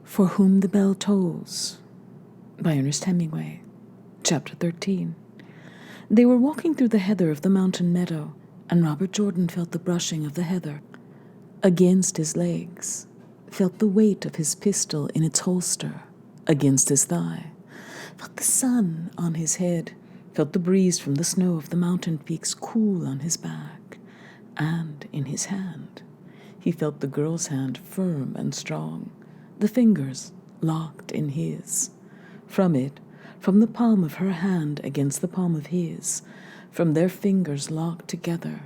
For Whom the Bell Tolls by Ernest Hemingway. Chapter 13. They were walking through the heather of the mountain meadow, and Robert Jordan felt the brushing of the heather against his legs, felt the weight of his pistol in its holster against his thigh, felt the sun on his head, felt the breeze from the snow of the mountain peaks cool on his back, and in his hand. He felt the girl's hand firm and strong, the fingers locked in his. From it, from the palm of her hand against the palm of his, from their fingers locked together,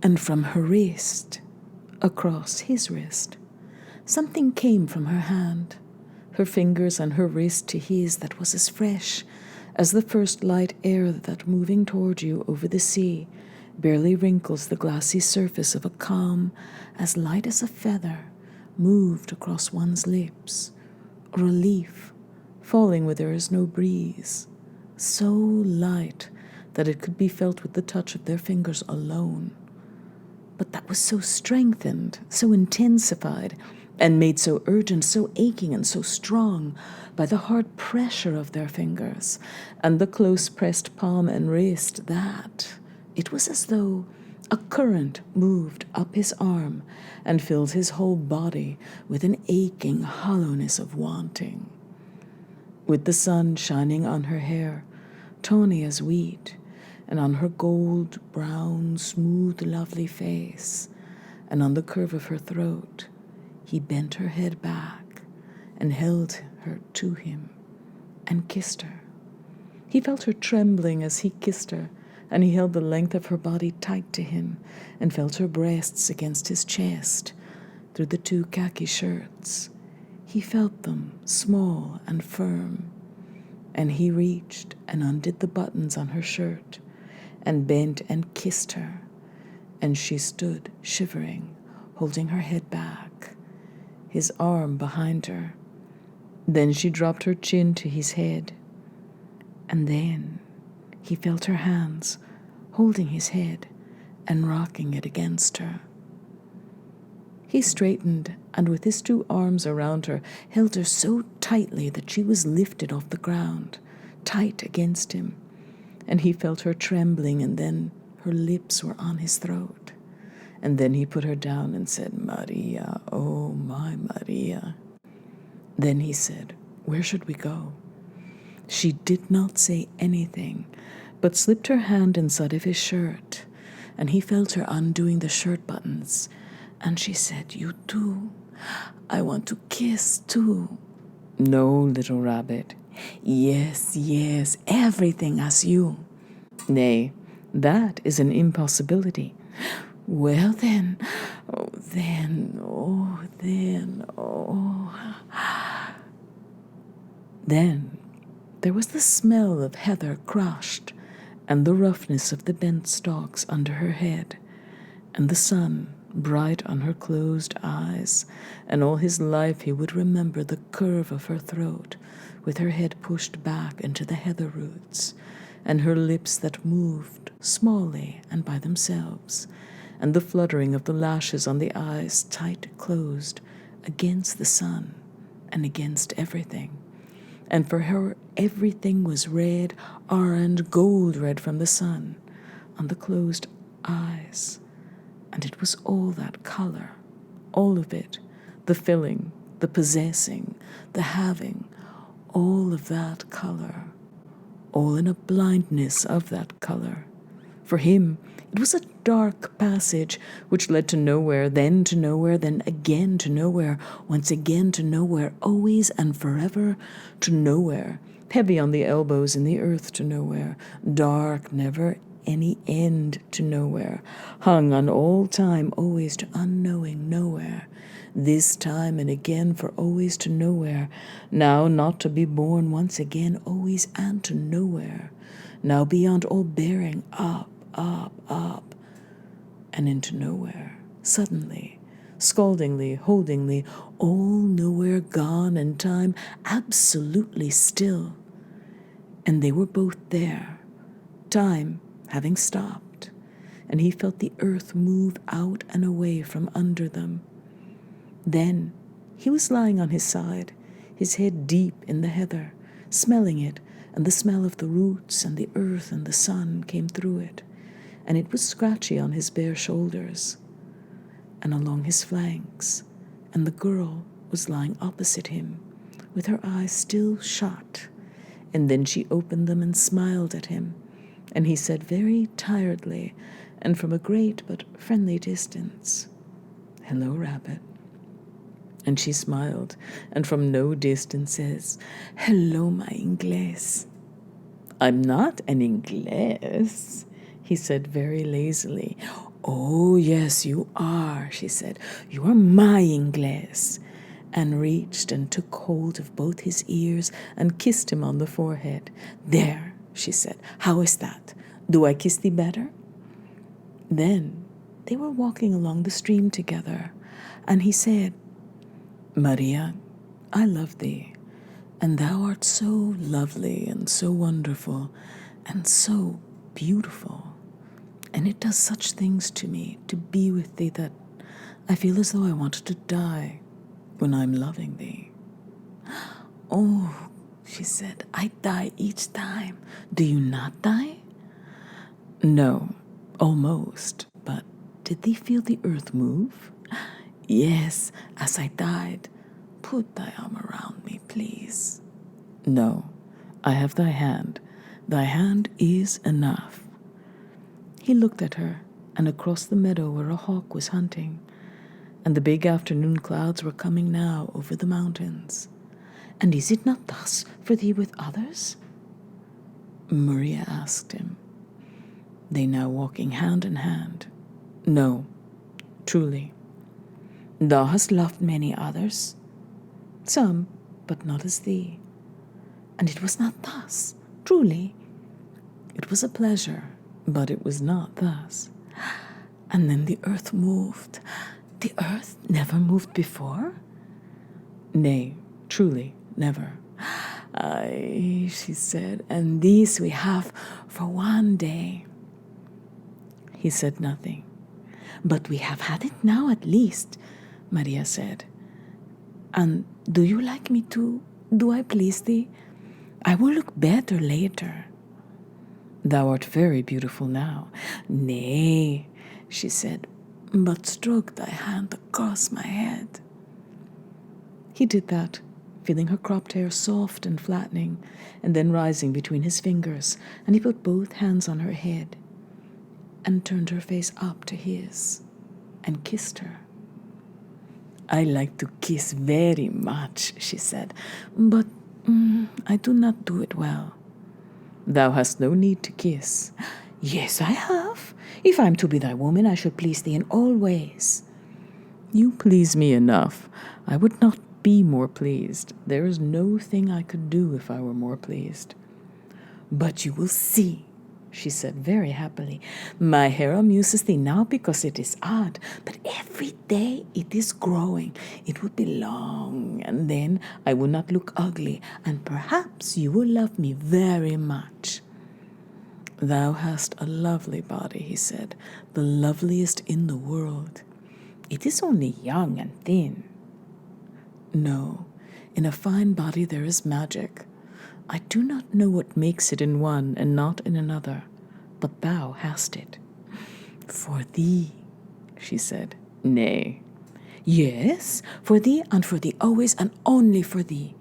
and from her wrist across his wrist, something came from her hand, her fingers and her wrist to his, that was as fresh as the first light air that, moving toward you over the sea, barely wrinkles the glassy surface of a calm as light as a feather, moved across one's lips, or a leaf falling where there is no breeze, so light that it could be felt with the touch of their fingers alone, but that was so strengthened, so intensified, and made so urgent, so aching, and so strong by the hard pressure of their fingers and the close-pressed palm and wrist that it was as though a current moved up his arm and filled his whole body with an aching hollowness of wanting. With the sun shining on her hair, tawny as wheat, and on her gold, brown, smooth, lovely face, and on the curve of her throat, he bent her head back and held her to him and kissed her. He felt her trembling as he kissed her, and he held the length of her body tight to him and felt her breasts against his chest through the two khaki shirts. He felt them small and firm, and he reached and undid the buttons on her shirt and bent and kissed her, and she stood shivering, holding her head back, his arm behind her. Then she dropped her chin to his head, and then he felt her hands holding his head and rocking it against her. He straightened, and with his two arms around her, held her so tightly that she was lifted off the ground, tight against him, and he felt her trembling, and then her lips were on his throat. And then he put her down and said, "Maria, oh my Maria." Then he said, "Where should we go?" She did not say anything, but slipped her hand inside of his shirt, and he felt her undoing the shirt buttons, and she said, "You too? I want to kiss too." "No, little rabbit." Yes, yes, everything as you." "Nay, that is an impossibility." "Well then, oh then, oh then, oh." Then there was the smell of heather crushed, and the roughness of the bent stalks under her head, and the sun bright on her closed eyes, and all his life he would remember the curve of her throat, with her head pushed back into the heather roots, and her lips that moved smallly and by themselves, and the fluttering of the lashes on the eyes tight closed against the sun and against everything. And for her everything was red, orange, gold red from the sun on the closed eyes. And it was all that color, all of it, the filling, the possessing, the having, all of that color, all in a blindness of that color. For him, it was a dark passage which led to nowhere, then to nowhere, then again to nowhere, once again to nowhere, always and forever to nowhere, heavy on the elbows in the earth to nowhere, dark, never any end to nowhere, hung on all time, always to unknowing nowhere, this time and again for always to nowhere, now not to be born once again, always and to nowhere, now beyond all bearing, up, and into nowhere, suddenly, scaldingly, holdingly, all nowhere gone, and time absolutely still. And they were both there, time having stopped, and he felt the earth move out and away from under them. Then He was lying on his side, his head deep in the heather, smelling it, and the smell of the roots and the earth and the sun came through it, and it was scratchy on his bare shoulders and along his flanks, and the girl was lying opposite him, with her eyes still shut, and then she opened them and smiled at him, and he said very tiredly, and from a great but friendly distance, "Hello, Rabbit." And she smiled, and from no distance says, "Hello, my Inglés." "I'm not an Inglés," he said very lazily. "Oh, yes, you are," she said. "You are my Inglés," and reached and took hold of both his ears and kissed him on the forehead. "There," she said. "How is that? Do I kiss thee better?" Then they were walking along the stream together, and he said, "Maria, I love thee, and thou art so lovely and so wonderful and so beautiful, and it does such things to me to be with thee that I feel as though I wanted to die when I'm loving thee." "Oh," she said, "I die each time. Do you not die?" "No, almost, but did thee feel the earth move?" "Yes, as I died. Put thy arm around me, please." "No, I have thy hand. Thy hand is enough." He looked at her, and across the meadow where a hawk was hunting, and the big afternoon clouds were coming now over the mountains. "And is it not thus for thee with others?" Maria asked him. They now walking hand in hand. "No, truly." "Thou hast loved many others?" "Some, but not as thee." "And it was not thus, truly?" "It was a pleasure, but it was not thus." "And then the earth moved. The earth never moved before?" "Nay, truly, never." "Ay," she said, "and these we have for one day." He said nothing. "But we have had it now at least," Maria said. "And do you like me too? Do I please thee? I will look better later." "Thou art very beautiful now." "Nay," she said, "but stroke thy hand across my head." He did that, feeling her cropped hair soft and flattening, and then rising between his fingers, and he put both hands on her head and turned her face up to his and kissed her. "I like to kiss very much," she said, "but I do not do it well." "Thou hast no need to kiss." "Yes, I have. If I am to be thy woman, I shall please thee in all ways." "You please me enough. I would not be more pleased. There is no thing I could do if I were more pleased." "But you will see," she said very happily. "My hair amuses thee now because it is odd, but every day it is growing. It will be long, and then I will not look ugly, and perhaps you will love me very much." "Thou hast a lovely body," he said, "the loveliest in the world. It is only young and thin." "No, in a fine body there is magic. I do not know what makes it in one and not in another, but thou hast it." "For thee," she said. "Nay." "Yes, for thee and for thee always and only for thee.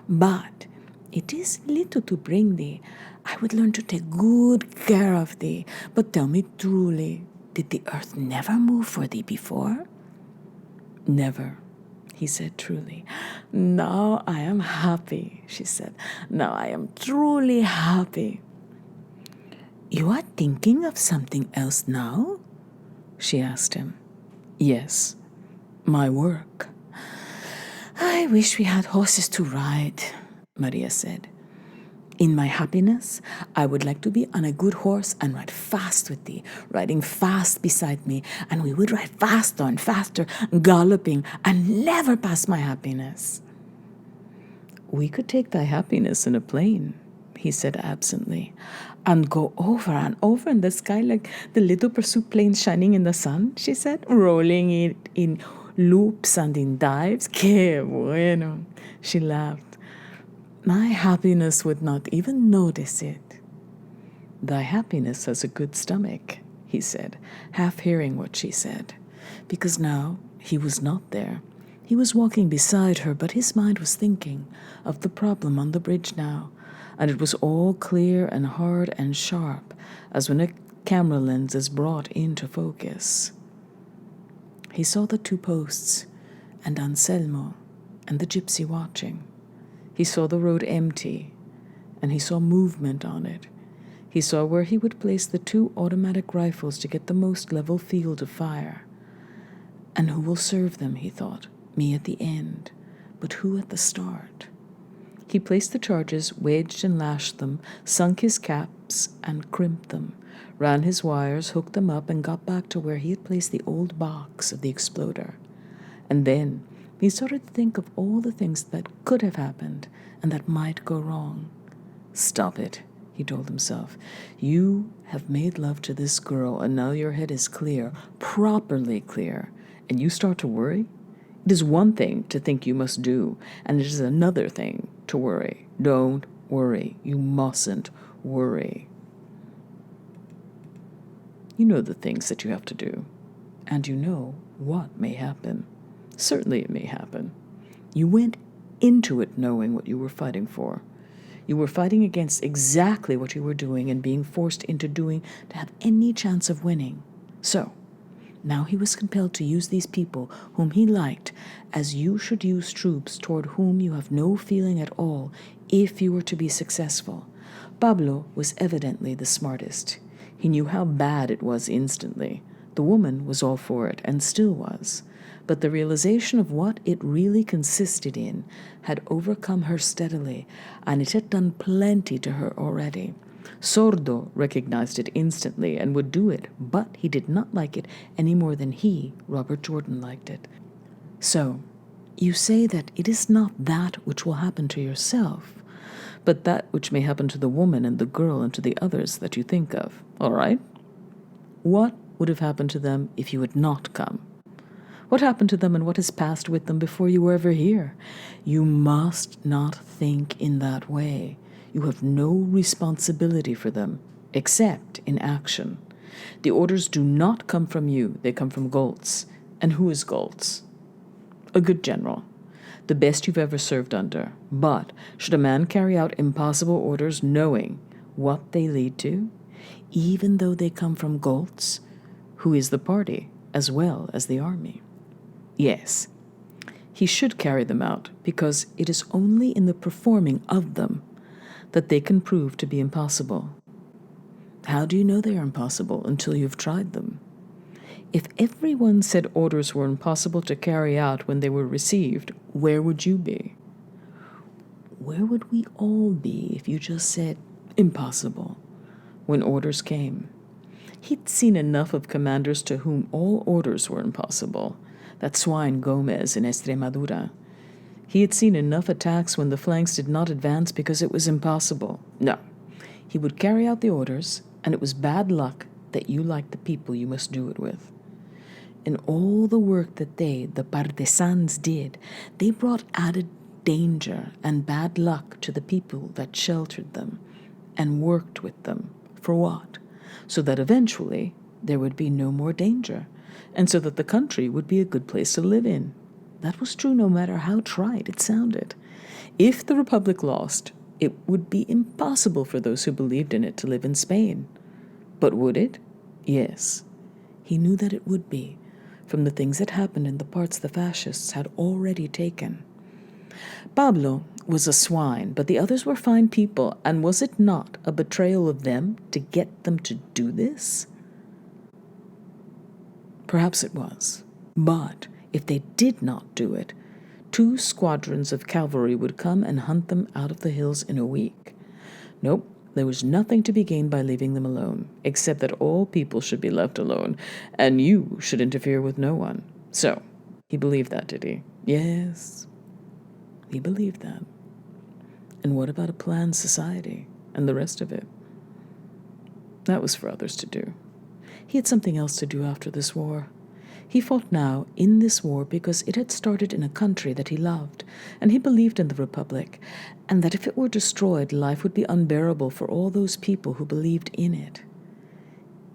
But it is little to bring thee. I would learn to take good care of thee. But tell me truly, did the earth never move for thee before?" "Never," he said truly. "Now I am happy," she said. "Now I am truly happy." "You are thinking of something else now?" she asked him. "Yes, my work." "I wish we had horses to ride," Maria said. "In my happiness, I would like to be on a good horse and ride fast with thee, riding fast beside me, and we would ride faster and faster, galloping, and never pass my happiness." "We could take thy happiness in a plane," he said absently, "and go over and over in the sky like the little pursuit planes shining in the sun," she said, "rolling it in loops and in dives. Que bueno. She laughed. My happiness would not even notice it. Thy happiness has a good stomach, he said, half hearing what she said, because now he was not there. He was walking beside her, but his mind was thinking of the problem on the bridge now, and it was all clear and hard and sharp, as when a camera lens is brought into focus. He saw the two posts, and Anselmo, and the gypsy watching. He saw the road empty, and he saw movement on it. He saw where he would place the two automatic rifles to get the most level field of fire. And who will serve them, he thought. Me at the end, but who at the start? He placed the charges, wedged and lashed them, sunk his caps and crimped them, ran his wires, hooked them up, and got back to where he had placed the old box of the exploder. And then he started to think of all the things that could have happened and that might go wrong. Stop it, he told himself. You have made love to this girl, and now your head is clear, properly clear, and you start to worry? It is one thing to think you must do, and it is another thing to worry. Don't worry. You mustn't worry. You know the things that you have to do, and you know what may happen. Certainly it may happen. You went into it knowing what you were fighting for. You were fighting against exactly what you were doing and being forced into doing to have any chance of winning. So, now he was compelled to use these people whom he liked as you should use troops toward whom you have no feeling at all if you were to be successful. Pablo was evidently the smartest. He knew how bad it was instantly. The woman was all for it, and still was. But the realization of what it really consisted in had overcome her steadily, and it had done plenty to her already. Sordo recognized it instantly and would do it, but he did not like it any more than he, Robert Jordan, liked it. So, you say that it is not that which will happen to yourself, but that which may happen to the woman and the girl and to the others that you think of, all right? What would have happened to them if you had not come? What happened to them and what has passed with them before you were ever here? You must not think in that way. You have no responsibility for them, except in action. The orders do not come from you, they come from Goltz. And who is Goltz? A good general, the best you've ever served under. But should a man carry out impossible orders knowing what they lead to, even though they come from Goltz, who is the party as well as the army? Yes, he should carry them out, because it is only in the performing of them that they can prove to be impossible. How do you know they are impossible until you've tried them? If everyone said orders were impossible to carry out when they were received, where would you be? Where would we all be if you just said impossible when orders came? He'd seen enough of commanders to whom all orders were impossible. That swine Gomez in Extremadura. He had seen enough attacks when the flanks did not advance because it was impossible. No, he would carry out the orders, and it was bad luck that you liked the people you must do it with. In all the work that they, the partisans, did, they brought added danger and bad luck to the people that sheltered them and worked with them. For what? So that eventually there would be no more danger, and so that the country would be a good place to live in. That was true no matter how trite it sounded. If the Republic lost, it would be impossible for those who believed in it to live in Spain. But would it? Yes. He knew that it would be, from the things that happened in the parts the fascists had already taken. Pablo was a swine, but the others were fine people, and was it not a betrayal of them to get them to do this? Perhaps it was, but if they did not do it, 2 squadrons of cavalry would come and hunt them out of the hills in a week. Nope, there was nothing to be gained by leaving them alone, except that all people should be left alone, and you should interfere with no one. So, he believed that, did he? Yes, he believed that. And what about a planned society and the rest of it? That was for others to do. He had something else to do after this war. He fought now in this war because it had started in a country that he loved, and he believed in the Republic, and that if it were destroyed, life would be unbearable for all those people who believed in it.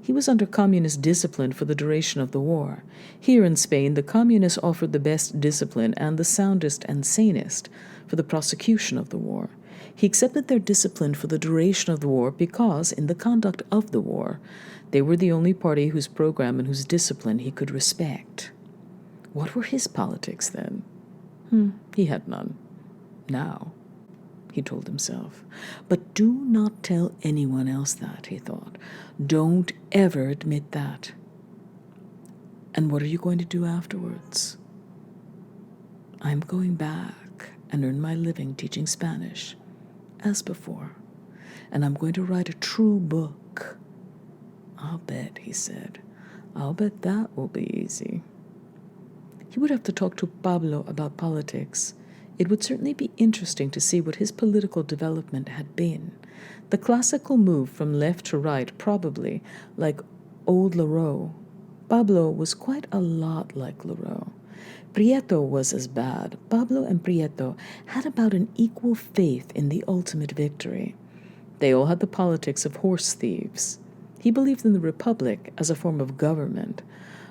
He was under communist discipline for the duration of the war. Here in Spain, the communists offered the best discipline and the soundest and sanest for the prosecution of the war. He accepted their discipline for the duration of the war because, in the conduct of the war, they were the only party whose program and whose discipline he could respect. What were his politics then? He had none. Now, he told himself. But do not tell anyone else that, he thought. Don't ever admit that. And what are you going to do afterwards? I'm going back and earn my living teaching Spanish, as before. And I'm going to write a true book. I'll bet, he said. I'll bet that will be easy. He would have to talk to Pablo about politics. It would certainly be interesting to see what his political development had been. The classical move from left to right, probably, like old Leroux. Pablo was quite a lot like Leroux. Prieto was as bad. Pablo and Prieto had about an equal faith in the ultimate victory. They all had the politics of horse thieves. He believed in the Republic as a form of government,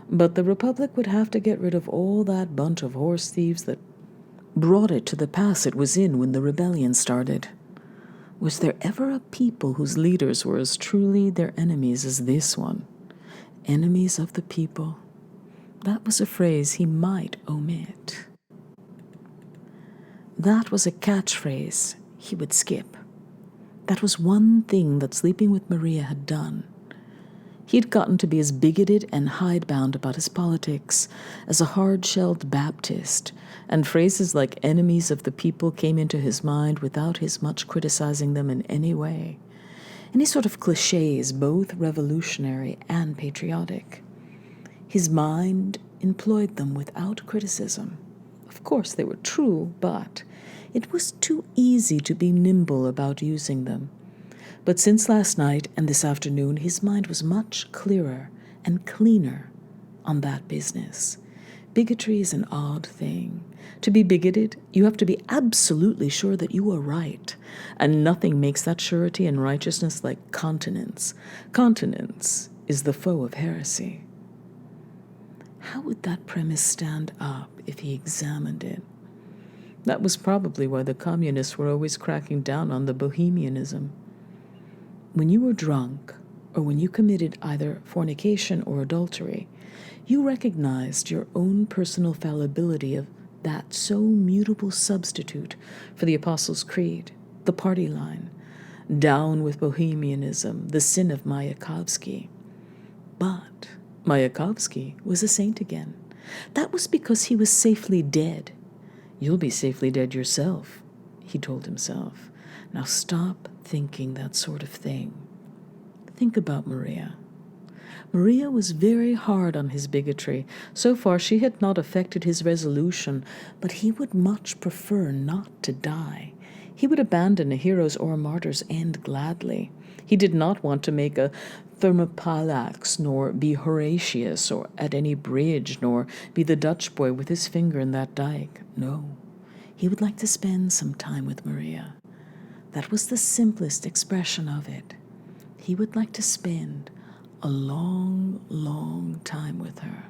but the Republic would have to get rid of all that bunch of horse thieves that brought it to the pass it was in when the rebellion started. Was there ever a people whose leaders were as truly their enemies as this one? Enemies of the people. That was a phrase he might omit. That was a catchphrase he would skip. That was one thing that sleeping with Maria had done. He had gotten to be as bigoted and hidebound about his politics as a hard-shelled Baptist, and phrases like enemies of the people came into his mind without his much criticizing them in any way. Any sort of cliches, both revolutionary and patriotic. His mind employed them without criticism. Of course, they were true, but it was too easy to be nimble about using them. But since last night and this afternoon, his mind was much clearer and cleaner on that business. Bigotry is an odd thing. To be bigoted, you have to be absolutely sure that you are right, and nothing makes that surety and righteousness like continence. Continence is the foe of heresy. How would that premise stand up if he examined it? That was probably why the communists were always cracking down on the bohemianism. When you were drunk, or when you committed either fornication or adultery, you recognized your own personal fallibility of that so mutable substitute for the Apostles' Creed, the party line, down with bohemianism, the sin of Mayakovsky. But Mayakovsky was a saint again. That was because he was safely dead. You'll be safely dead yourself, he told himself. Now stop thinking that sort of thing. Think about Maria. Maria was very hard on his bigotry. So far she had not affected his resolution, but he would much prefer not to die. He would abandon a hero's or a martyr's end gladly. He did not want to make a Thermopylax, nor be Horatius or at any bridge, nor be the Dutch boy with his finger in that dike. No, he would like to spend some time with Maria. That was the simplest expression of it. He would like to spend a long, long time with her.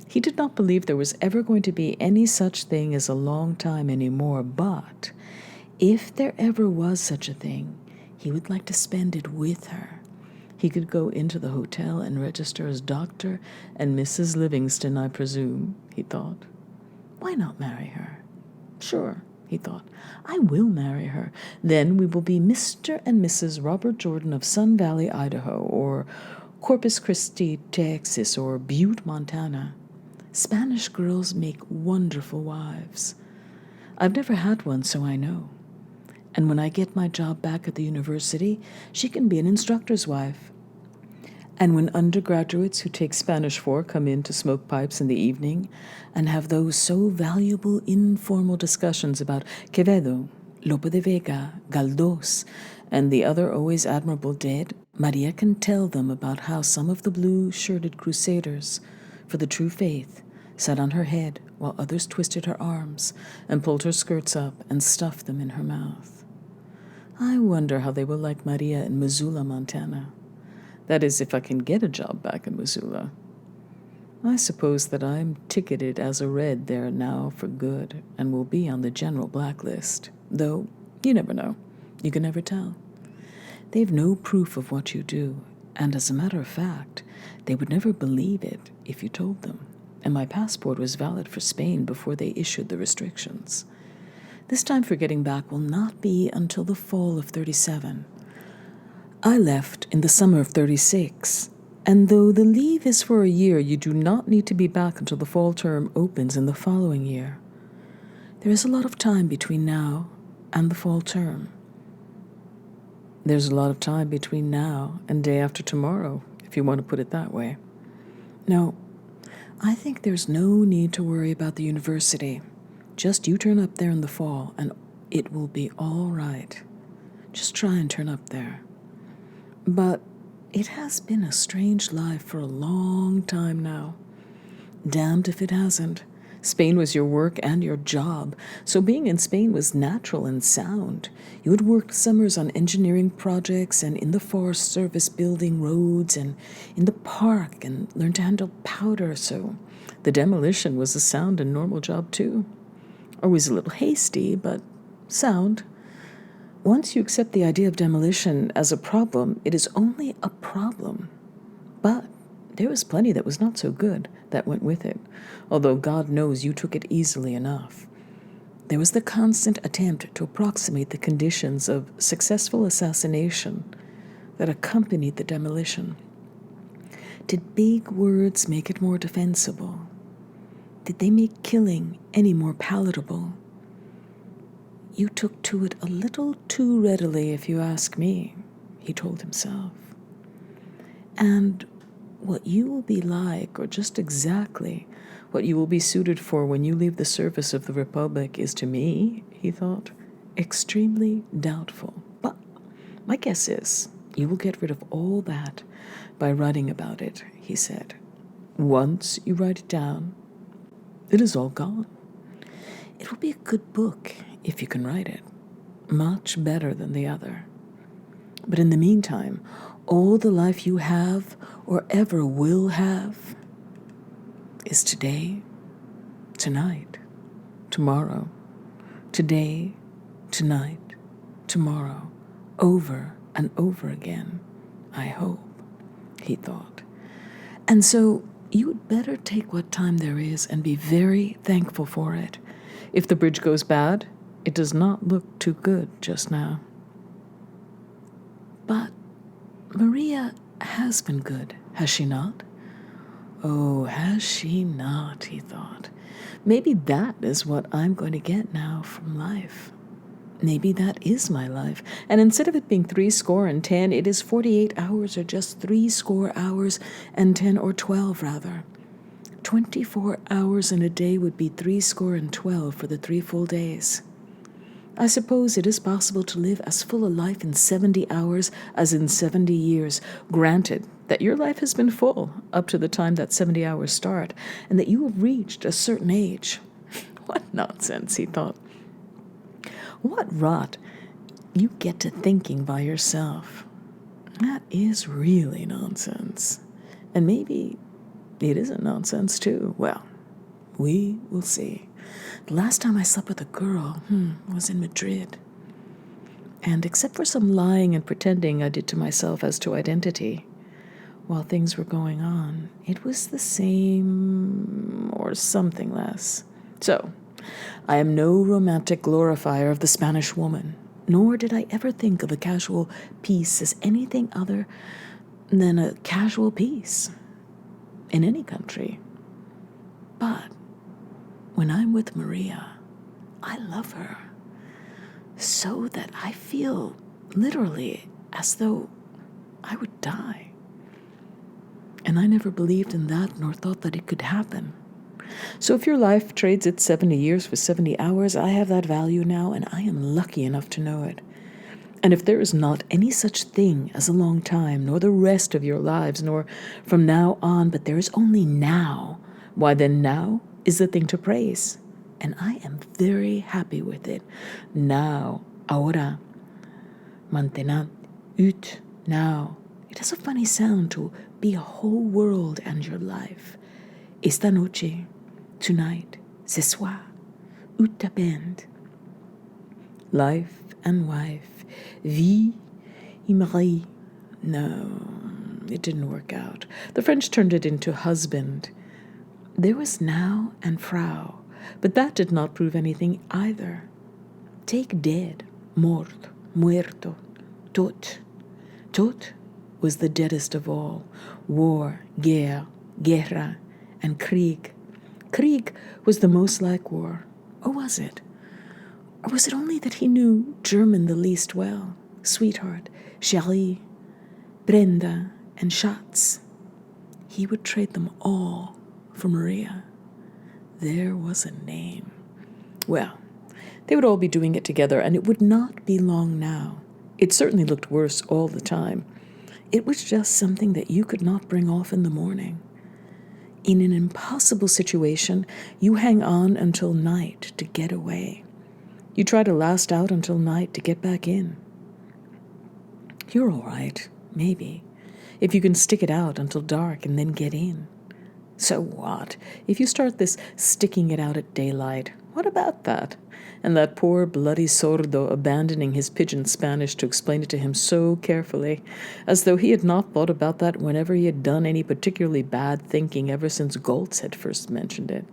He did not believe there was ever going to be any such thing as a long time anymore, but if there ever was such a thing, he would like to spend it with her. He could go into the hotel and register as Dr. and Mrs. Livingston, I presume, he thought. Why not marry her? Sure, he thought, I will marry her. Then we will be Mr. and Mrs. Robert Jordan of Sun Valley, Idaho, or Corpus Christi, Texas, or Butte, Montana. Spanish girls make wonderful wives. I've never had one, so I know. And when I get my job back at the university, she can be an instructor's wife. And when undergraduates who take Spanish 4 come in to smoke pipes in the evening and have those so valuable informal discussions about Quevedo, Lope de Vega, Galdós, and the other always admirable dead, Maria can tell them about how some of the blue-shirted crusaders for the true faith sat on her head while others twisted her arms and pulled her skirts up and stuffed them in her mouth. I wonder how they will like Maria in Missoula, Montana. That is, if I can get a job back in Missoula. I suppose that I'm ticketed as a red there now for good and will be on the general blacklist, though you never know. You can never tell. They've no proof of what you do, and as a matter of fact, they would never believe it if you told them, and my passport was valid for Spain before they issued the restrictions. This time for getting back will not be until the fall of 37. I left in the summer of 36, and though the leave is for a year, you do not need to be back until the fall term opens in the following year. There is a lot of time between now and the fall term. There's a lot of time between now and day after tomorrow, if you want to put it that way. No, I think there's no need to worry about the university. Just you turn up there in the fall, and it will be all right. Just try and turn up there. But it has been a strange life for a long time now. Damned if it hasn't. Spain was your work and your job, so being in Spain was natural and sound. You had worked summers on engineering projects and in the Forest Service building roads and in the park and learned to handle powder, so the demolition was a sound and normal job too. Always a little hasty, but sound. Once you accept the idea of demolition as a problem, it is only a problem. But there was plenty that was not so good that went with it, although God knows you took it easily enough. There was the constant attempt to approximate the conditions of successful assassination that accompanied the demolition. Did big words make it more defensible? Did they make killing any more palatable? You took to it a little too readily, if you ask me, he told himself. And what you will be like, or just exactly what you will be suited for when you leave the service of the Republic is, to me, he thought, extremely doubtful. But my guess is you will get rid of all that by writing about it, he said. Once you write it down, it is all gone. It will be a good book if you can write it, much better than the other. But in the meantime, all the life you have or ever will have is today, tonight, tomorrow, today, tonight, tomorrow, over and over again, I hope, he thought. And so you would better take what time there is and be very thankful for it. If the bridge goes bad, it does not look too good just now. But Maria has been good, has she not? Oh, has she not, he thought. Maybe that is what I'm going to get now from life. Maybe that is my life, and instead of it being 70, it is 48 hours, or just 70 hours and 10 or 12 rather. 24 hours in a day would be 12 for the 3 full days. I suppose it is possible to live as full a life in 70 hours as in 70 years, granted that your life has been full up to the time that 70 hours start, and that you have reached a certain age. What nonsense, he thought. What rot you get to thinking by yourself. That is really nonsense. And maybe it isn't nonsense too. Well, we will see. The last time I slept with a girl was in Madrid. And except for some lying and pretending I did to myself as to identity, while things were going on, it was the same or something less. So, I am no romantic glorifier of the Spanish woman, nor did I ever think of a casual peace as anything other than a casual peace in any country. But when I'm with Maria, I love her so that I feel literally as though I would die. And I never believed in that nor thought that it could happen. So if your life trades its 70 years for 70 hours, I have that value now, and I am lucky enough to know it. And if there is not any such thing as a long time, nor the rest of your lives, nor from now on, but there is only now, why then now is the thing to praise. And I am very happy with it. Now, ahora, mantenad, ut, now. It has a funny sound to be a whole world and your life. Esta noche, tonight, ce soir, ut t'append. Life and wife, vie et mari. No, it didn't work out. The French turned it into husband. There was now and Frau, but that did not prove anything either. Take dead, mort, muerto, tot. Tot was the deadest of all. War, guerre, guerra, and Krieg. Krieg was the most like war. Or was it? Or was it only that he knew German the least well? Sweetheart, chérie, Brenda, and Schatz. He would trade them all for Maria. There was a name. Well, they would all be doing it together, and it would not be long now. It certainly looked worse all the time. It was just something that you could not bring off in the morning. In an impossible situation, you hang on until night to get away. You try to last out until night to get back in. You're all right, maybe, if you can stick it out until dark and then get in. So what? If you start this sticking it out at daylight, what about that? And that poor bloody sordo abandoning his pidgin Spanish to explain it to him so carefully, as though he had not thought about that whenever he had done any particularly bad thinking ever since Goltz had first mentioned it.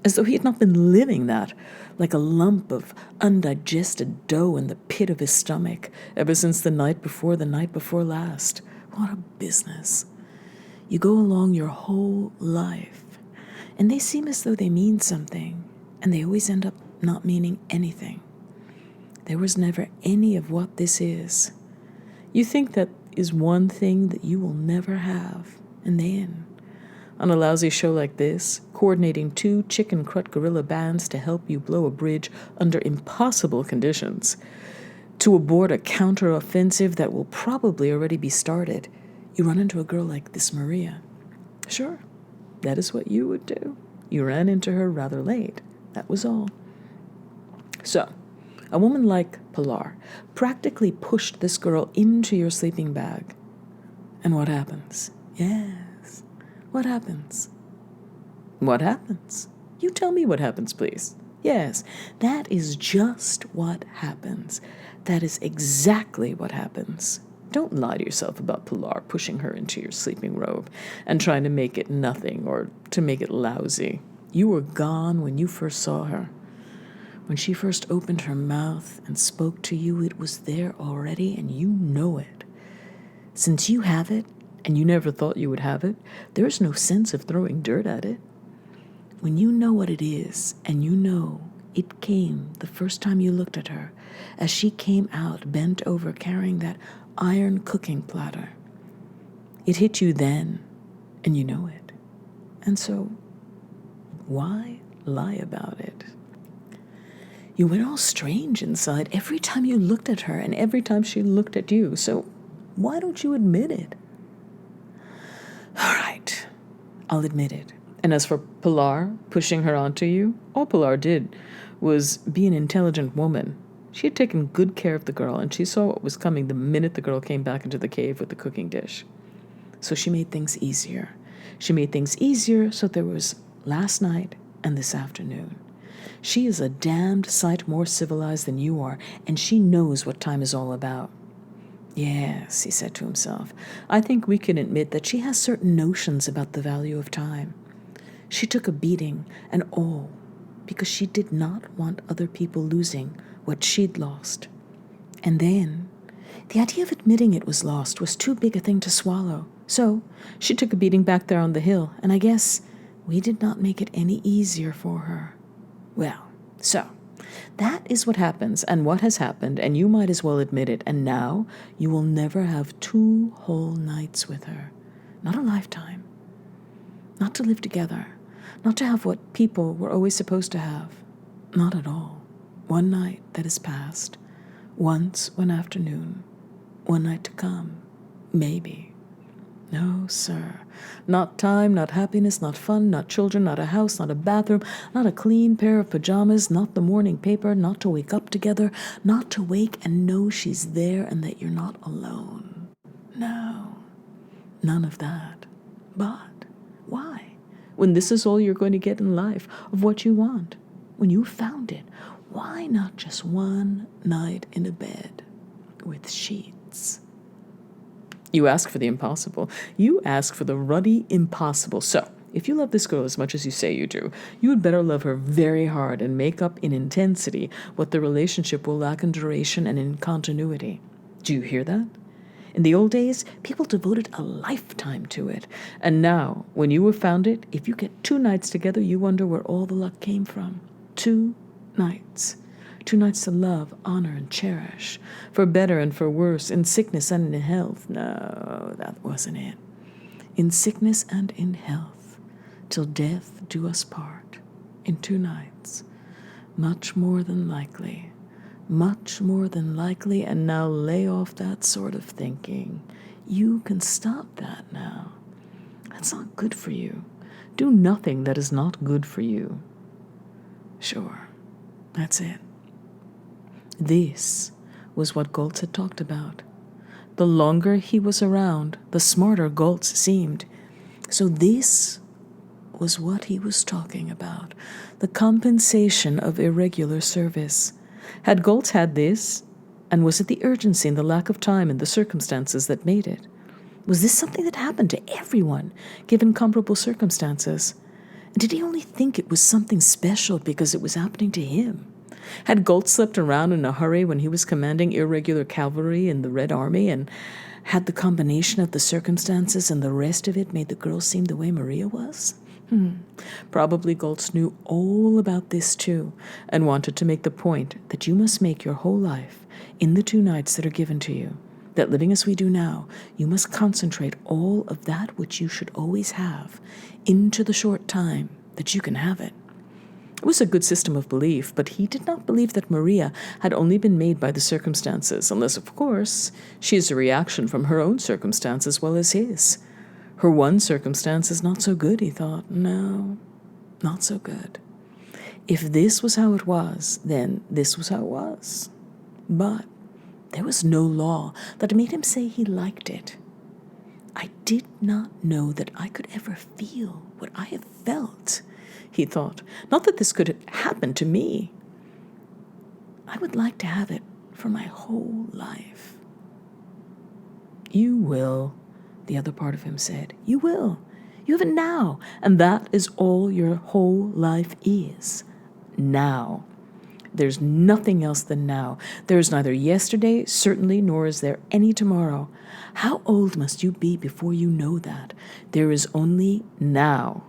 As though he had not been living that, like a lump of undigested dough in the pit of his stomach, ever since the night before last. What a business. You go along your whole life, and they seem as though they mean something, and they always end up not meaning anything. There was never any of what this is. You think that is one thing that you will never have, and then, on a lousy show like this, coordinating 2 chicken crut guerrilla bands to help you blow a bridge under impossible conditions, to abort a counter-offensive that will probably already be started, you run into a girl like this Maria. Sure, that is what you would do. You ran into her rather late. That was all. So, a woman like Pilar practically pushed this girl into your sleeping bag. And what happens? Yes, what happens? What happens? You tell me what happens, please. Yes, that is just what happens. That is exactly what happens. Don't lie to yourself about Pilar pushing her into your sleeping robe and trying to make it nothing or to make it lousy. You were gone when you first saw her. When she first opened her mouth and spoke to you, it was there already, and you know it. Since you have it, and you never thought you would have it, there is no sense of throwing dirt at it. When you know what it is, and you know it came the first time you looked at her, as she came out bent over carrying that iron cooking platter, it hit you then, and you know it. And so, why lie about it? You went all strange inside every time you looked at her and every time she looked at you, so why don't you admit it? All right, I'll admit it. And as for Pilar pushing her onto you, all Pilar did was be an intelligent woman. She had taken good care of the girl, and she saw what was coming the minute the girl came back into the cave with the cooking dish. So she made things easier. She made things easier so there was last night and this afternoon. She is a damned sight more civilized than you are, and she knows what time is all about. Yes, he said to himself, I think we can admit that she has certain notions about the value of time. She took a beating and all because she did not want other people losing what she'd lost. And then, the idea of admitting it was lost was too big a thing to swallow. So, she took a beating back there on the hill, and I guess we did not make it any easier for her. Well, so, that is what happens and what has happened, and you might as well admit it, and now you will never have 2 whole nights with her. Not a lifetime. Not to live together. Not to have what people were always supposed to have. Not at all. One night that is past. Once one afternoon, one night to come, maybe. No, sir. Not time, not happiness, not fun, not children, not a house, not a bathroom, not a clean pair of pajamas, not the morning paper, not to wake up together, not to wake and know she's there and that you're not alone. No, none of that. But why? When this is all you're going to get in life of what you want, when you found it, why not just one night in a bed with sheets? You ask for the impossible. You ask for the ruddy impossible. So, if you love this girl as much as you say you do, you had better love her very hard and make up in intensity what the relationship will lack in duration and in continuity. Do you hear that? In the old days, people devoted a lifetime to it. And now, when you have found it, if you get 2 nights together, you wonder where all the luck came from. 2 nights. 2 nights to love, honor, and cherish, for better and for worse, in sickness and in health. No, that wasn't it. In sickness and in health, till death do us part, in 2 nights. Much more than likely, and now lay off that sort of thinking. You can stop that now. That's not good for you. Do nothing that is not good for you. Sure, that's it. This was what Goltz had talked about. The longer he was around, the smarter Goltz seemed. So this was what he was talking about, the compensation of irregular service. Had Goltz had this, and was it the urgency and the lack of time and the circumstances that made it? Was this something that happened to everyone, given comparable circumstances? And did he only think it was something special because it was happening to him? Had Goltz slept around in a hurry when he was commanding irregular cavalry in the Red Army, and had the combination of the circumstances and the rest of it made the girl seem the way Maria was? Probably Goltz knew all about this too, and wanted to make the point that you must make your whole life in the 2 nights that are given to you, that living as we do now, you must concentrate all of that which you should always have into the short time that you can have it. It was a good system of belief, but he did not believe that Maria had only been made by the circumstances, unless, of course, she is a reaction from her own circumstance as well as his. Her one circumstance is not so good, he thought. No, not so good. If this was how it was, then this was how it was. But there was no law that made him say he liked it. I did not know that I could ever feel what I have felt, he thought. Not that this could happen to me. I would like to have it for my whole life. You will, the other part of him said. You will. You have it now, and that is all your whole life is. Now. There's nothing else than now. There is neither yesterday, certainly, nor is there any tomorrow. How old must you be before you know that? There is only now.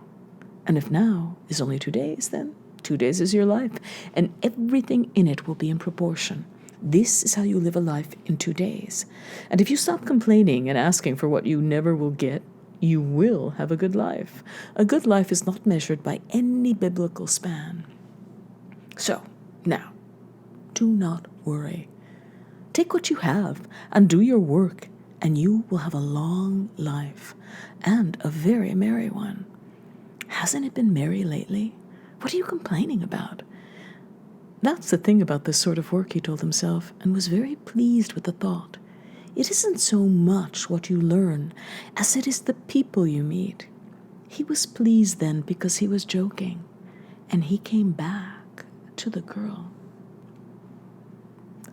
And if now is only 2 days, then 2 days is your life, and everything in it will be in proportion. This is how you live a life in 2 days. And if you stop complaining and asking for what you never will get, you will have a good life. A good life is not measured by any biblical span. So, now, do not worry. Take what you have and do your work, and you will have a long life, and a very merry one. Hasn't it been merry lately? What are you complaining about? That's the thing about this sort of work, he told himself, and was very pleased with the thought. It isn't so much what you learn as it is the people you meet. He was pleased then because he was joking, and he came back to the girl.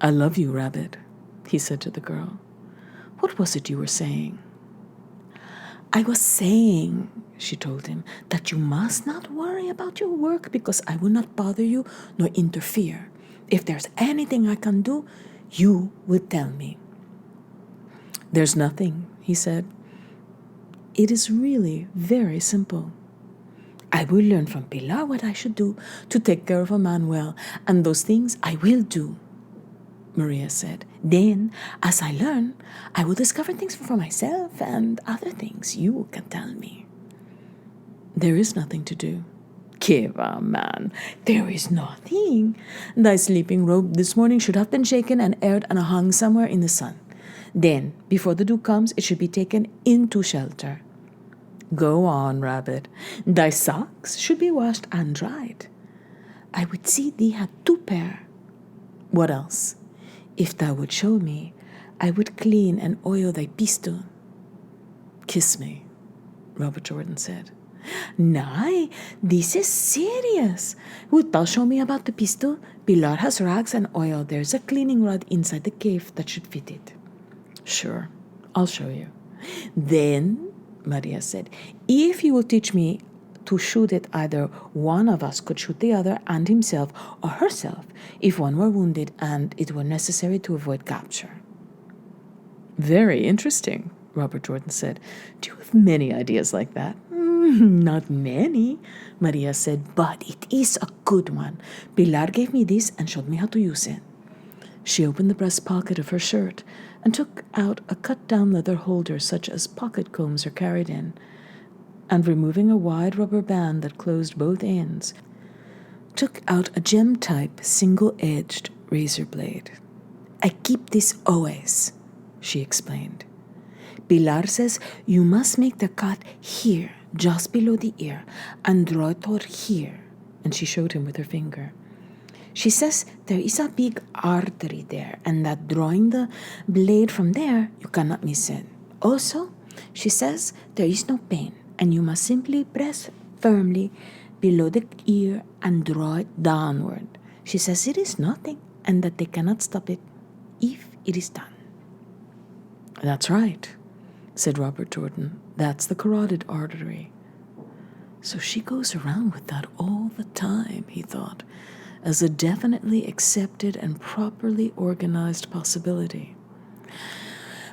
I love you, Rabbit, he said to the girl. What was it you were saying? I was saying, she told him, that you must not worry about your work because I will not bother you nor interfere. If there's anything I can do, you will tell me. There's nothing, he said. It is really very simple. I will learn from Pilar what I should do to take care of a man well, and those things I will do, Maria said. Then, as I learn, I will discover things for myself and other things you can tell me. There is nothing to do. Kiva, man, there is nothing. Thy sleeping robe this morning should have been shaken and aired and hung somewhere in the sun. Then, before the dew comes, it should be taken into shelter. Go on, Rabbit. Thy socks should be washed and dried. I would see thee had 2 pair. What else? If thou would show me, I would clean and oil thy pistol. Kiss me, Robert Jordan said. Nay, this is serious. Would thou show me about the pistol? Pilar has rags and oil. There's a cleaning rod inside the cave that should fit it. Sure, I'll show you. Then, Maria said, if you will teach me to shoot it, either one of us could shoot the other and himself or herself if one were wounded and it were necessary to avoid capture. Very interesting, Robert Jordan said. Do you have many ideas like that? Not many, Maria said, but it is a good one. Pilar gave me this and showed me how to use it. She opened the breast pocket of her shirt and took out a cut-down leather holder such as pocket combs are carried in, and removing a wide rubber band that closed both ends, took out a gem-type single-edged razor blade. I keep this always, she explained. Pilar says you must make the cut here, just below the ear, and draw it toward here, and she showed him with her finger. She says there is a big artery there, and that drawing the blade from there, you cannot miss it. Also, she says there is no pain, and you must simply press firmly below the ear and draw it downward. She says it is nothing, and that they cannot stop it if it is done. That's right, said Robert Jordan. That's the carotid artery. So she goes around with that all the time, he thought, as a definitely accepted and properly organized possibility.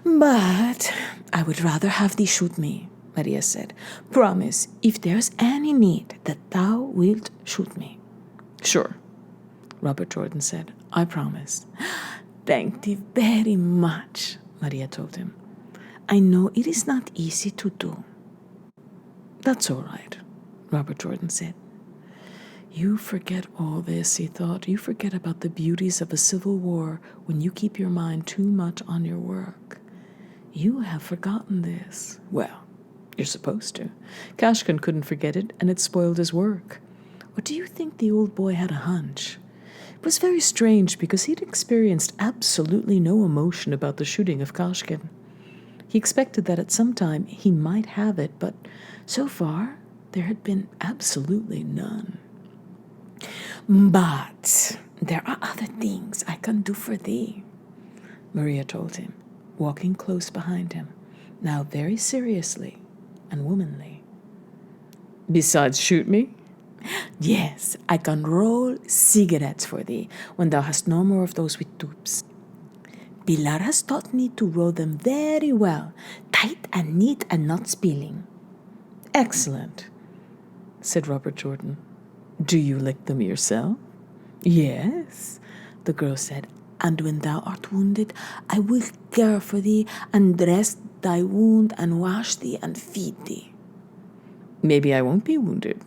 But I would rather have thee shoot me, Maria said. Promise, if there's any need, that thou wilt shoot me. Sure, Robert Jordan said. I promise. Thank thee very much, Maria told him. I know it is not easy to do. That's all right, Robert Jordan said. You forget all this, he thought. You forget about the beauties of a civil war when you keep your mind too much on your work. You have forgotten this. Well, you're supposed to. Kashkin couldn't forget it, and it spoiled his work. Or do you think the old boy had a hunch? It was very strange because he'd experienced absolutely no emotion about the shooting of Kashkin. He expected that at some time he might have it, but so far there had been absolutely none. But there are other things I can do for thee, Maria told him, walking close behind him, now very seriously and womanly. Besides shoot me? Yes, I can roll cigarettes for thee when thou hast no more of those with tubes. Pilar has taught me to roll them very well, tight and neat and not spilling. Excellent, said Robert Jordan. Do you lick them yourself? Yes, the girl said, and when thou art wounded, I will care for thee and dress thy wound and wash thee and feed thee. Maybe I won't be wounded,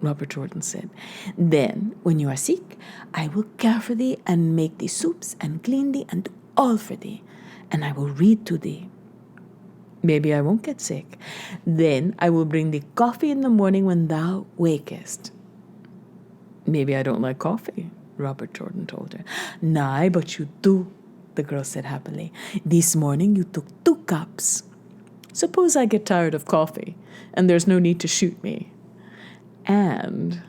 Robert Jordan said. Then, when you are sick, I will care for thee and make thee soups and clean thee and do all for thee, and I will read to thee. Maybe I won't get sick. Then I will bring thee coffee in the morning when thou wakest. Maybe I don't like coffee, Robert Jordan told her. Nay, but you do, the girl said happily. This morning you took 2 cups. Suppose I get tired of coffee, and there's no need to shoot me. And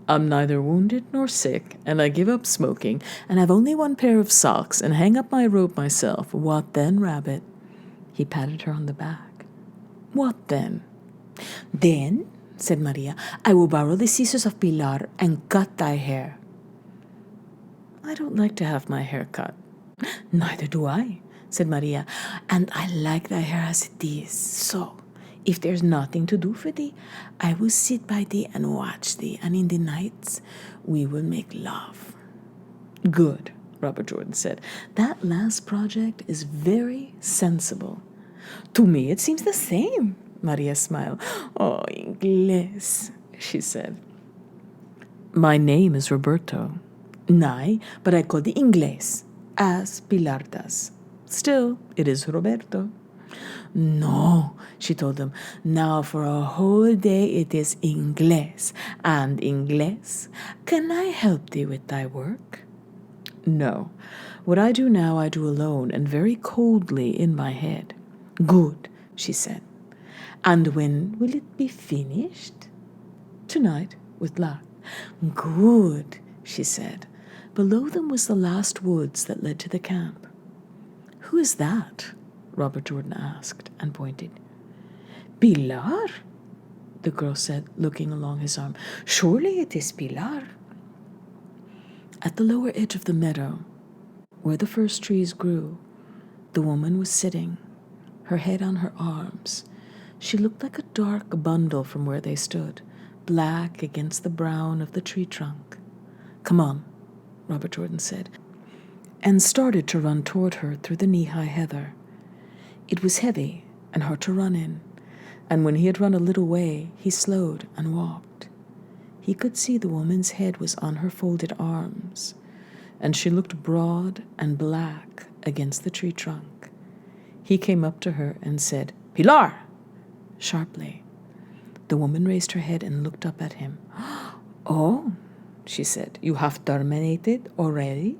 I'm neither wounded nor sick, and I give up smoking, and have only 1 pair of socks, and hang up my robe myself. What then, Rabbit? He patted her on the back. What then? Then, said Maria, I will borrow the scissors of Pilar and cut thy hair. I don't like to have my hair cut. Neither do I, said Maria, and I like thy hair as it is. So, if there's nothing to do for thee, I will sit by thee and watch thee, and in the nights we will make love. Good, Robert Jordan said. That last project is very sensible. To me it seems the same, Maria smiled. Oh, Inglés. she said. My name is Roberto. Nay, but I call the Inglés, as Pilar does. Still, it is Roberto. No, she told him. Now for a whole day it is Inglés. And Inglés, can I help thee with thy work? No. What I do now I do alone and very coldly in my head. Good, she said. And when will it be finished? Tonight, with luck. Good, she said. Below them was the last woods that led to the camp. Who is that? Robert Jordan asked and pointed. Pilar, the girl said, looking along his arm. Surely it is Pilar. At the lower edge of the meadow, where the first trees grew, the woman was sitting, her head on her arms. She looked like a dark bundle from where they stood, black against the brown of the tree trunk. Come on, Robert Jordan said, and started to run toward her through the knee-high heather. It was heavy and hard to run in, and when he had run a little way, he slowed and walked. He could see the woman's head was on her folded arms, and she looked broad and black against the tree trunk. He came up to her and said, Pilar! Sharply. The woman raised her head and looked up at him. Oh, she said, you have terminated already?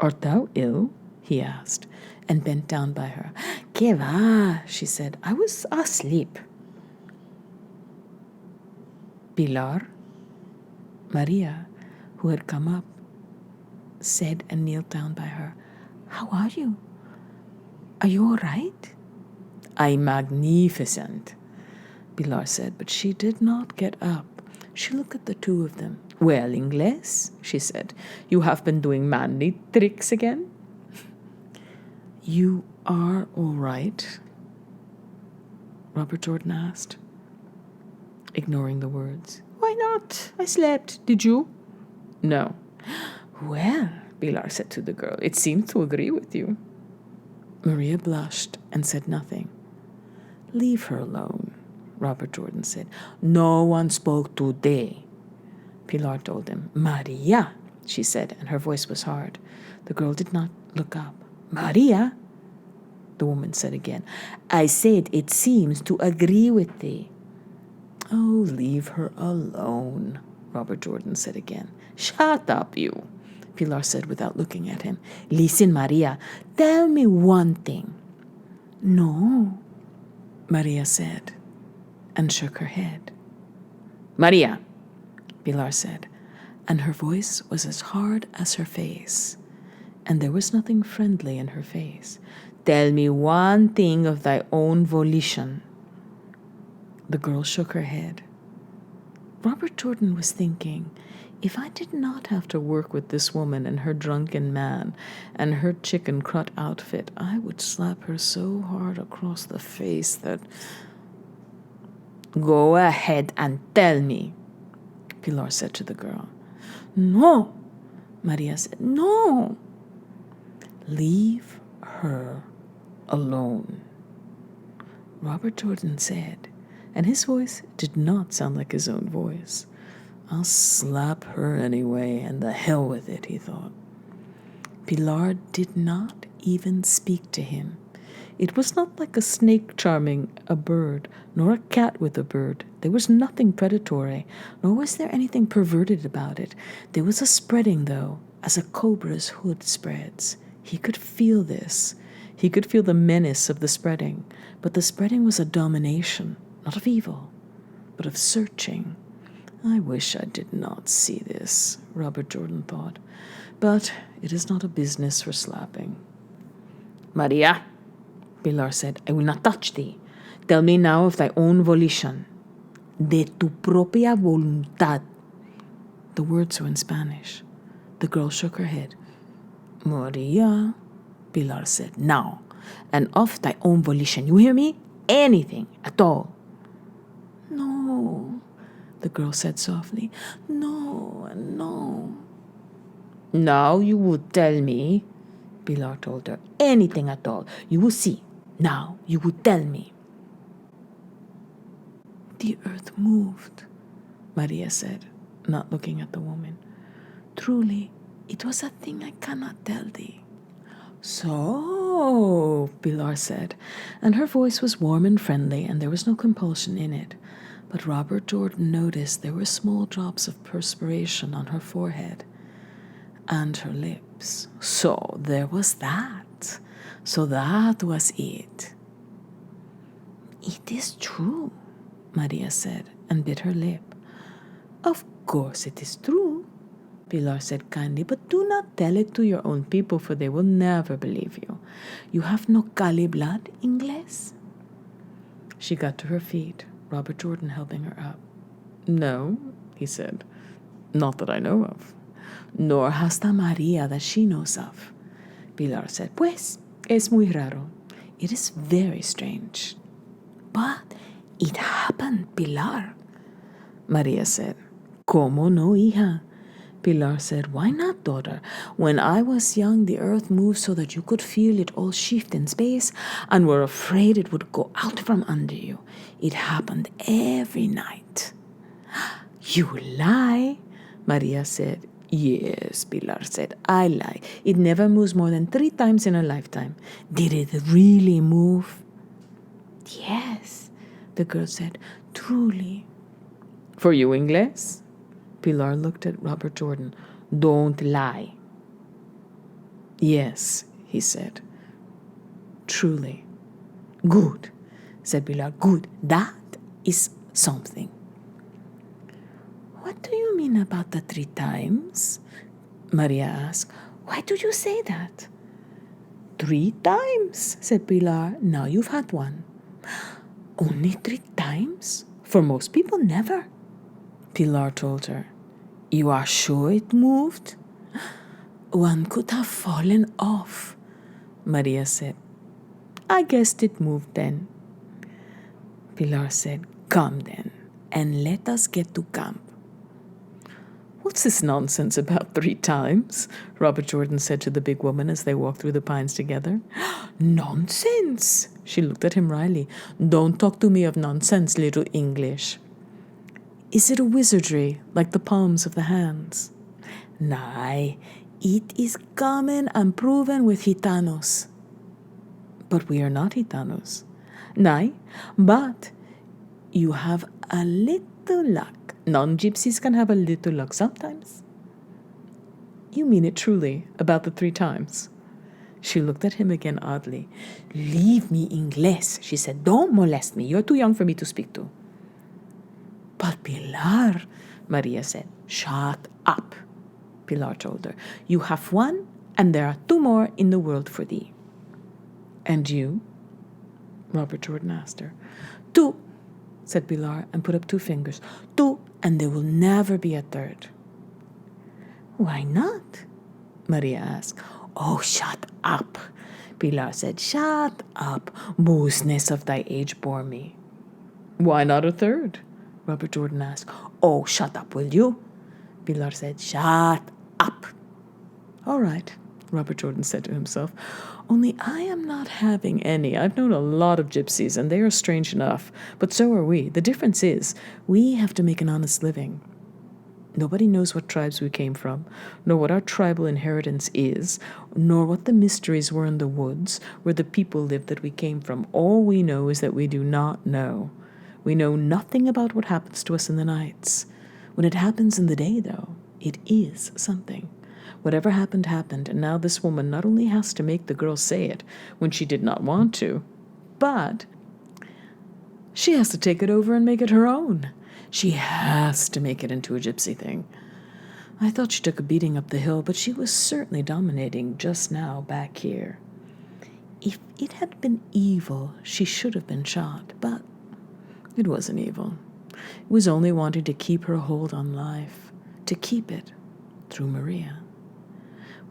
Art thou ill? He asked, and bent down by her. Que va, she said, I was asleep. Pilar, Maria, who had come up, said and kneeled down by her. How are you? Are you all right? I'm magnificent, Pilar said, but she did not get up. She looked at the two of them. Well, Inglés, she said, you have been doing manly tricks again? You are all right? Robert Jordan asked, ignoring the words. Why not? I slept. Did you? No. Well, Pilar said to the girl, it seemed to agree with you. Maria blushed and said nothing. Leave her alone, Robert Jordan said. No one spoke today, Pilar told him. Maria, she said, and her voice was hard. The girl did not look up. Maria, the woman said again. I said it seems to agree with thee. Oh, leave her alone, Robert Jordan said again. Shut up, you, Pilar said without looking at him. Listen, Maria, tell me one thing. No, Maria said, and shook her head. Maria, Pilar said, and her voice was as hard as her face, and there was nothing friendly in her face. Tell me one thing of thy own volition. The girl shook her head. Robert Jordan was thinking, if I did not have to work with this woman and her drunken man and her chicken crut outfit, I would slap her so hard across the face that... Go ahead and tell me, Pilar said to the girl. No, Maria said, no. Leave her alone, Robert Jordan said, and his voice did not sound like his own voice. I'll slap her anyway, and the hell with it, he thought. Pilar did not even speak to him. It was not like a snake charming a bird, nor a cat with a bird. There was nothing predatory, nor was there anything perverted about it. There was a spreading, though, as a cobra's hood spreads. He could feel this. He could feel the menace of the spreading, but the spreading was a domination, not of evil, but of searching. I wish I did not see this, Robert Jordan thought, but it is not a business for slapping. Maria, Pilar said, I will not touch thee. Tell me now of thy own volition. De tu propia voluntad. The words were in Spanish. The girl shook her head. Maria, Pilar said, now, and of thy own volition. You hear me? Anything at all. No, the girl said softly. No, no. Now you would tell me, Pilar told her, anything at all. You will see. Now you would tell me. The earth moved, Maria said, not looking at the woman. Truly, it was a thing I cannot tell thee. So, Pilar said, and her voice was warm and friendly, and there was no compulsion in it. But Robert Jordan noticed there were small drops of perspiration on her forehead and her lips. So there was that. So that was it. It is true, Maria said, and bit her lip. Of course it is true, Pilar said kindly, but do not tell it to your own people, for they will never believe you. You have no Cali blood, Ingles? She got to her feet, Robert Jordan helping her up. No, he said, not that I know of. Nor hasta Maria that she knows of. Pilar said, Pues, es muy raro. It is very strange. But it happened, Pilar, Maria said. ¿Cómo no, hija? Pilar said, Why not, daughter? When I was young, the earth moved so that you could feel it all shift in space and were afraid it would go out from under you. It happened every night. You lie, Maria said. Yes, Pilar said, I lie. It never moves more than 3 times in a lifetime. Did it really move? Yes, the girl said, truly. For you, Ingles? Pilar looked at Robert Jordan. Don't lie. Yes, he said. Truly. Good, said Pilar. Good. That is something. What do you mean about the 3 times? Maria asked. Why do you say that? 3 times, said Pilar. Now you've had one. Only 3 times? For most people, never. Pilar told her. You are sure it moved? One could have fallen off, Maria said. I guessed it moved then. Pilar said, Come then, and let us get to camp. What's this nonsense about 3 times? Robert Jordan said to the big woman as they walked through the pines together. Nonsense! She looked at him wryly. Don't talk to me of nonsense, little English. Is it a wizardry, like the palms of the hands? Nay, it is common and proven with Gitanos. But we are not Gitanos. Nay, but you have a little luck. Non-gypsies can have a little luck sometimes. You mean it truly, about the 3 times? She looked at him again oddly. Leave me, Ingles, she said. Don't molest me. You're too young for me to speak to. But Pilar, Maria said. Shut up, Pilar told her. You have 1, and there are 2 more in the world for thee. And you? Robert Jordan asked her. 2, said Pilar, and put up 2 fingers. 2, and there will never be a 3rd. Why not? Maria asked. Oh, shut up, Pilar said. Shut up. Boozness of thy age bore me. Why not a 3rd? Robert Jordan asked. Oh, shut up, will you? Pilar said. Shut up. All right, Robert Jordan said to himself. Only I am not having any. I've known a lot of gypsies, and they are strange enough. But so are we. The difference is, we have to make an honest living. Nobody knows what tribes we came from, nor what our tribal inheritance is, nor what the mysteries were in the woods where the people lived that we came from. All we know is that we do not know. We know nothing about what happens to us in the nights. When it happens in the day, though, it is something. Whatever happened, happened, and now this woman not only has to make the girl say it when she did not want to, but she has to take it over and make it her own. She has to make it into a gypsy thing. I thought she took a beating up the hill, but she was certainly dominating just now back here. If it had been evil, she should have been shot, but it wasn't evil. It was only wanting to keep her hold on life, to keep it through Maria.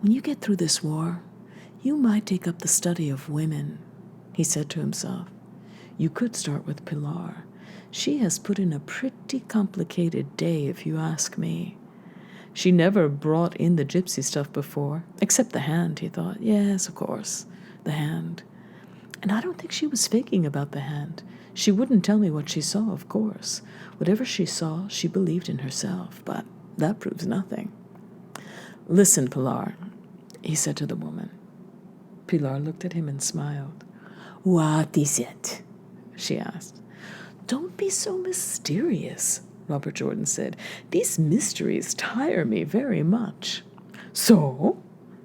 When you get through this war, you might take up the study of women, he said to himself. You could start with Pilar. She has put in a pretty complicated day, if you ask me. She never brought in the gypsy stuff before, except the hand, he thought. Yes, of course, the hand. And I don't think she was faking about the hand. She wouldn't tell me what she saw, of course. Whatever she saw, she believed in herself, but that proves nothing. Listen, Pilar, he said to the woman. Pilar looked at him and smiled. What is it? She asked. Don't be so mysterious, Robert Jordan said. These mysteries tire me very much. So,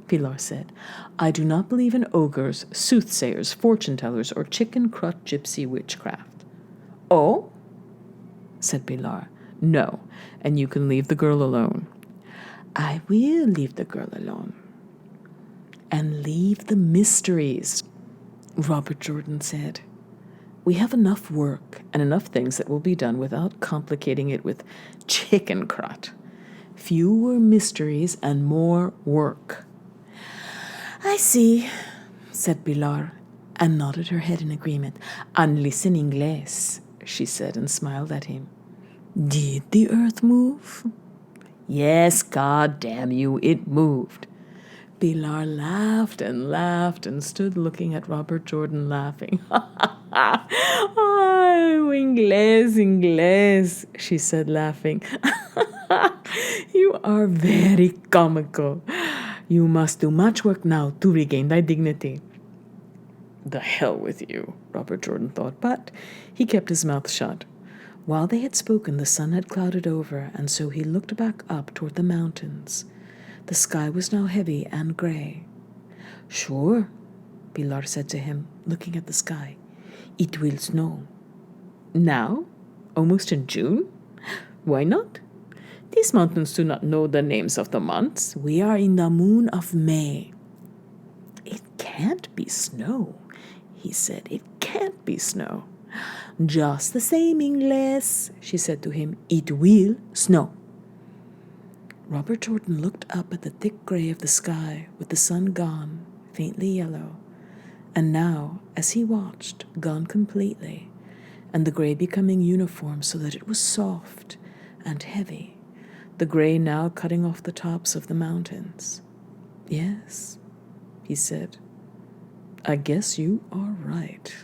Pilar said, I do not believe in ogres, soothsayers, fortune-tellers, or chicken-crut gypsy witchcraft. Oh? Said Pilar. No, and you can leave the girl alone. I will leave the girl alone. And leave the mysteries, Robert Jordan said. We have enough work and enough things that will be done without complicating it with chicken crut. Fewer mysteries and more work. I see, said Pilar, and nodded her head in agreement. And listen Inglés, she said, and smiled at him. Did the earth move? Yes, God damn you, it moved. Pilar laughed and stood looking at Robert Jordan laughing. Oh, Inglés, she said laughing. You are very comical. You must do much work now to regain thy dignity. The hell with you, Robert Jordan thought, but he kept his mouth shut. While they had spoken, the sun had clouded over, and so he looked back up toward the mountains. The sky was now heavy and gray. Sure, Pilar said to him, looking at the sky. It will snow. Now? Almost in June? Why not? These mountains do not know the names of the months. We are in the moon of May. It can't be snow, he said. It can't be snow. Just the same, Inglés, she said to him. It will snow. Robert Jordan looked up at the thick gray of the sky with the sun gone, faintly yellow, and now, as he watched, gone completely, and the gray becoming uniform so that it was soft and heavy, the gray now cutting off the tops of the mountains. Yes, he said, I guess you are right.